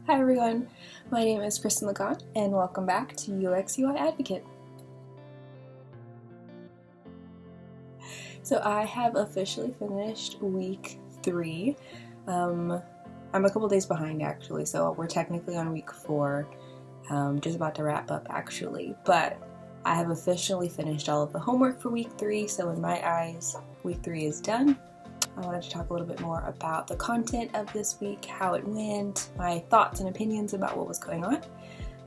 Hi everyone, my name is Kristen Lacan and welcome back to UX UI Advocate. So I have officially finished week 3. I'm a couple days behind actually, so we're technically on week 4, just about to wrap up actually, but I have officially finished all of the homework for week 3, so in my eyes, week 3 is done. I wanted to talk a little bit more about the content of this week, how it went, my thoughts and opinions about what was going on,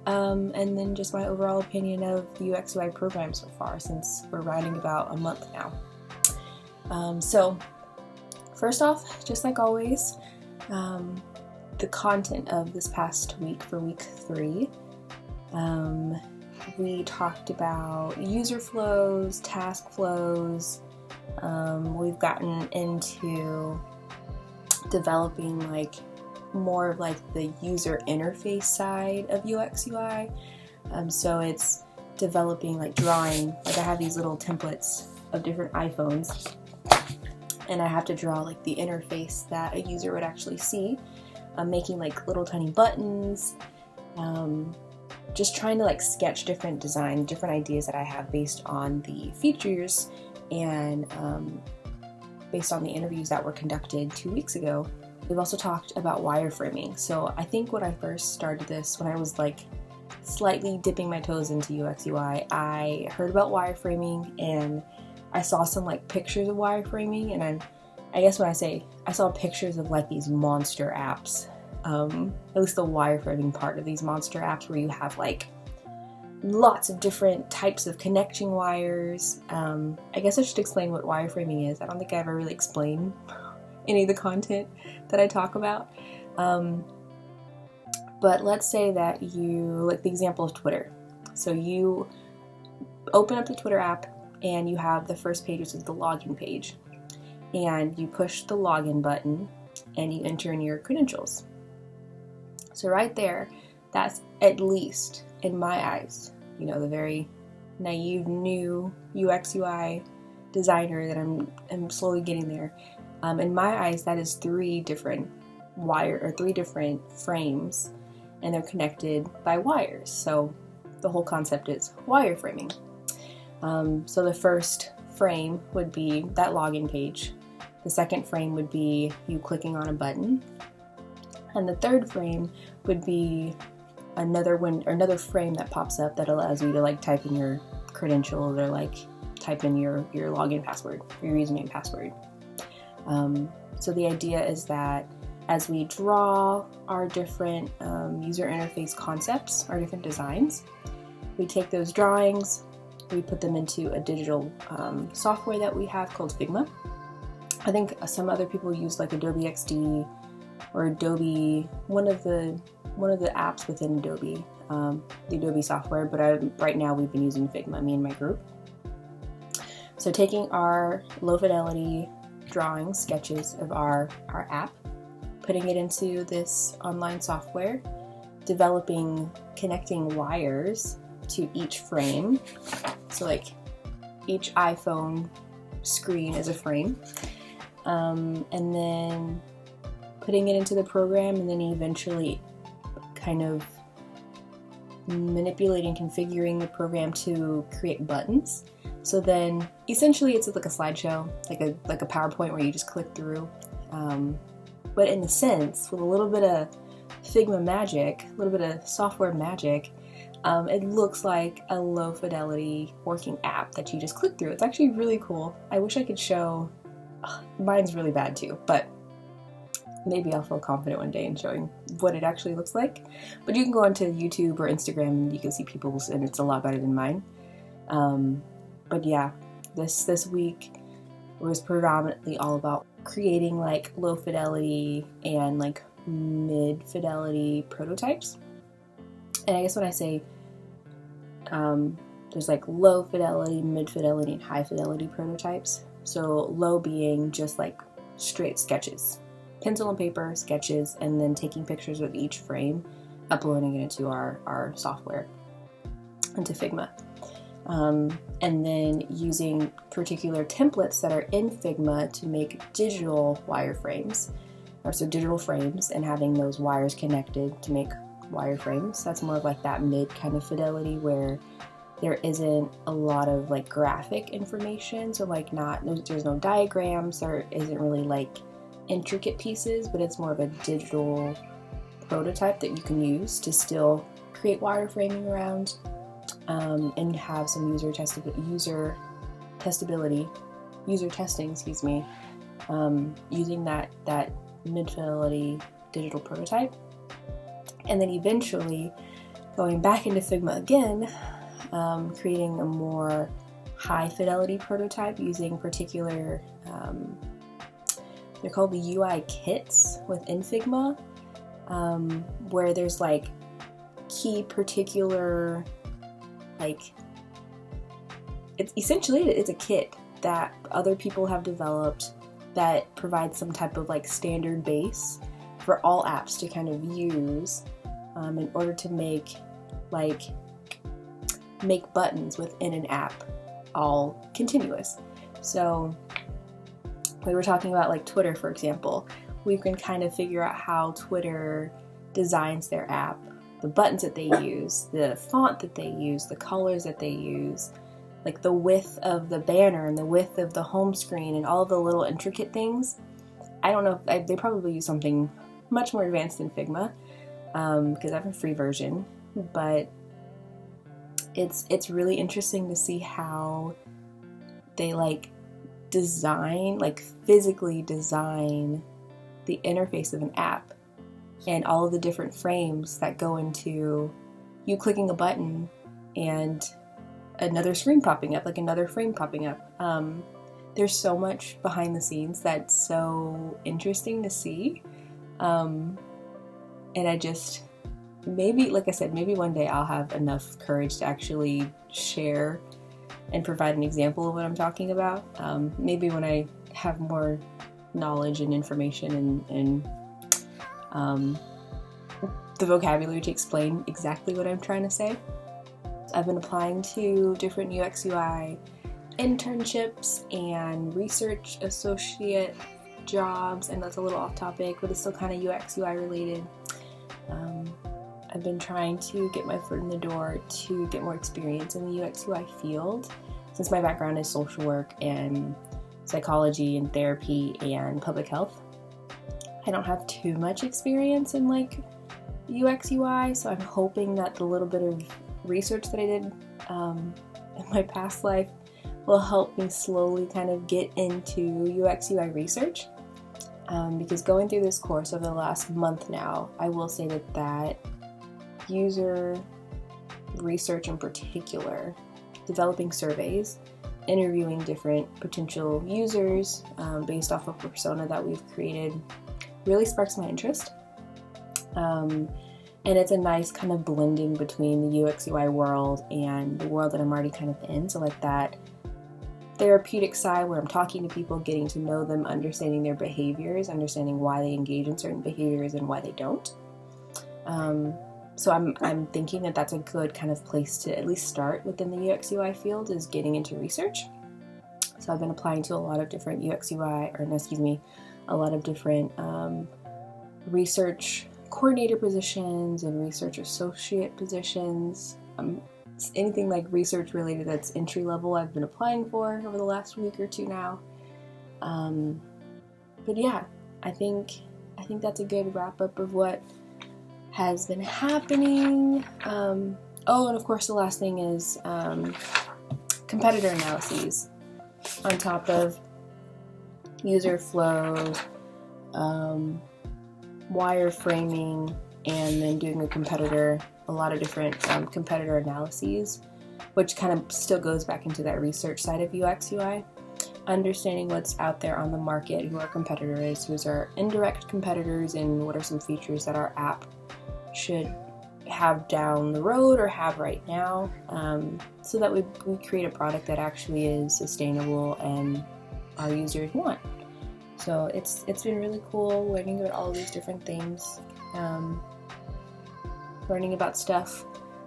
and then just my overall opinion of the UX UI program so far, since we're rounding about a month now. So first off, just like always, the content of this past week for week 3, we talked about user flows, task flows. We've gotten into developing more of the user interface side of UX UI. So it's developing drawing. I have these little templates of different iPhones, and I have to draw the interface that a user would actually see. I'm making little tiny buttons. Just trying to sketch different designs, different ideas that I have based on the features and based on the interviews that were conducted 2 weeks ago. We've also talked about wireframing. So I think when I first started this, when I was slightly dipping my toes into UX UI, I heard about wireframing and I saw some pictures of wireframing, and I guess when I say I saw pictures of these monster apps, at least the wireframing part of these monster apps where you have lots of different types of connecting wires. I guess I should explain what wireframing is. I don't think I ever really explained any of the content that I talk about. But let's say that you, the example of Twitter. So you open up the Twitter app and you have the first page, which is the login page. And you push the login button and you enter in your credentials. So right there, that's at least, in my eyes, the very naive new UX UI designer that I'm slowly getting there. In my eyes, that is 3 different frames, and they're connected by wires. So the whole concept is wireframing. So the first frame would be that login page. The second frame would be you clicking on a button. And the third frame would be another frame that pops up that allows you to type in your credentials or type in your login password, your username password. So the idea is that as we draw our different user interface concepts, our different designs, we take those drawings, we put them into a digital software that we have called Figma. I think some other people use Adobe XD or Adobe, one of the apps within Adobe, the Adobe software, but right now we've been using Figma, me and my group. So taking our low fidelity drawing sketches of our app, putting it into this online software, connecting wires to each frame. So each iPhone screen is a frame, and then putting it into the program, and then eventually kind of manipulating, configuring the program to create buttons. So then essentially it's like a slideshow, like a PowerPoint where you just click through. But in a sense, with a little bit of Figma magic, a little bit of software magic, it looks like a low fidelity working app that you just click through. It's actually really cool. I wish I could show. Mine's really bad too, but maybe I'll feel confident one day in showing what it actually looks like. But you can go onto YouTube or Instagram and you can see people's, and it's a lot better than mine. But yeah, this week was predominantly all about creating low fidelity and mid fidelity prototypes. And I guess when I say there's low fidelity, mid fidelity, and high fidelity prototypes. So low being just straight sketches, pencil and paper sketches, and then taking pictures of each frame, uploading it into our software, into Figma. And then using particular templates that are in Figma to make digital wireframes. or so digital frames, and having those wires connected to make wireframes. That's more of like that mid kind of fidelity where there isn't a lot of like graphic information, so like there's no diagrams, there isn't really like intricate pieces, but it's more of a digital prototype that you can use to still create wireframing around, and have some user testing, using that mid-fidelity digital prototype, and then eventually going back into Figma again, creating a more high-fidelity prototype using particular, they're called the UI kits within Figma, where there's like key particular, like, it's essentially, it's a kit that other people have developed that provides some type of like standard base for all apps to kind of use, in order to make buttons within an app all continuous. So we were talking about like Twitter, for example. We can kind of figure out how Twitter designs their app, the buttons that they use, the font that they use, the colors that they use, like the width of the banner and the width of the home screen and all the little intricate things. I don't know, they probably use something much more advanced than Figma, because I have a free version, but it's really interesting to see how they like design, like physically design the interface of an app and all of the different frames that go into you clicking a button and another screen popping up, like another frame popping up. There's so much behind the scenes that's so interesting to see. And I just, maybe, like I said, maybe one day I'll have enough courage to actually share and provide an example of what I'm talking about. Maybe when I have more knowledge and information and the vocabulary to explain exactly what I'm trying to say. I've been applying to different UX UI internships and research associate jobs, and that's a little off topic, but it's still kind of UX UI related. I've been trying to get my foot in the door to get more experience in the UX UI field, since my background is social work and psychology and therapy and public health. I don't have too much experience in like UX UI, so I'm hoping that the little bit of research that I did in my past life will help me slowly kind of get into UX UI research, because going through this course over the last month now, I will say that user research in particular, developing surveys, interviewing different potential users based off of a persona that we've created, really sparks my interest. And it's a nice kind of blending between the UX UI world and the world that I'm already kind of in. So like that therapeutic side where I'm talking to people, getting to know them, understanding their behaviors, understanding why they engage in certain behaviors and why they don't. So I'm thinking that that's a good kind of place to at least start within the UX UI field, is getting into research. So I've been applying to a lot of different a lot of different research coordinator positions and research associate positions. Anything like research related that's entry level I've been applying for over the last week or two now. But yeah, I think that's a good wrap up of what has been happening. And of course the last thing is competitor analyses on top of user flows, wireframing, and then doing a lot of different competitor analyses, which kind of still goes back into that research side of UX UI, understanding what's out there on the market, who our competitor is, who's our indirect competitors, and what are some features that our app should have down the road or have right now, so that we create a product that actually is sustainable and our users want. So it's been really cool learning about all these different things, learning about stuff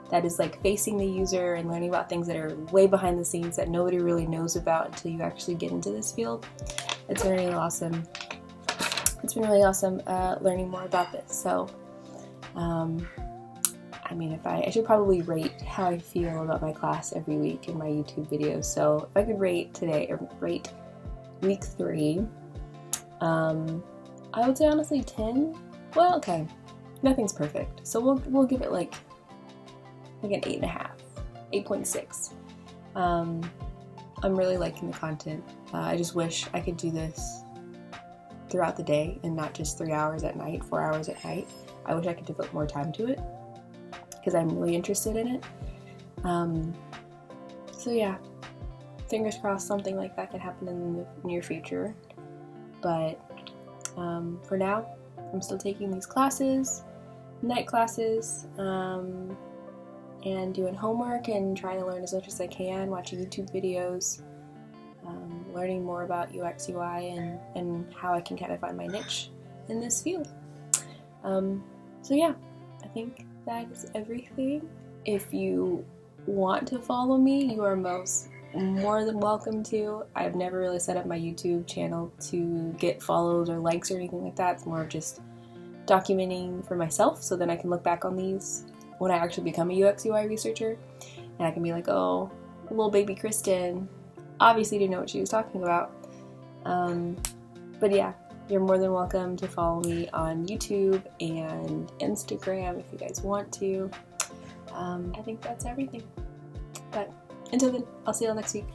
that is like facing the user, and learning about things that are way behind the scenes that nobody really knows about until you actually get into this field. It's been really awesome. it's been really awesome learning more about this. So, I mean, I should probably rate how I feel about my class every week in my YouTube videos. So if I could rate today, or rate week 3, I would say honestly 10. Well, okay, nothing's perfect, so we'll give it like an 8.5, 8.6. I'm really liking the content. I just wish I could do this throughout the day and not just 3 hours at night, 4 hours at night. I wish I could devote more time to it because I'm really interested in it. So yeah, fingers crossed something like that could happen in the near future. But for now, I'm still taking these classes, night classes, and doing homework and trying to learn as much as I can, watching YouTube videos, learning more about UX, UI, and how I can kind of find my niche in this field. So yeah, I think that is everything. If you want to follow me, you are more than welcome to. I've never really set up my YouTube channel to get follows or likes or anything like that. It's more of just documenting for myself, so then I can look back on these when I actually become a UX UI researcher, and I can be like, oh, little baby Kristen obviously didn't know what she was talking about. But yeah, you're more than welcome to follow me on YouTube and Instagram if you guys want to. I think that's everything. But until then, I'll see you all next week.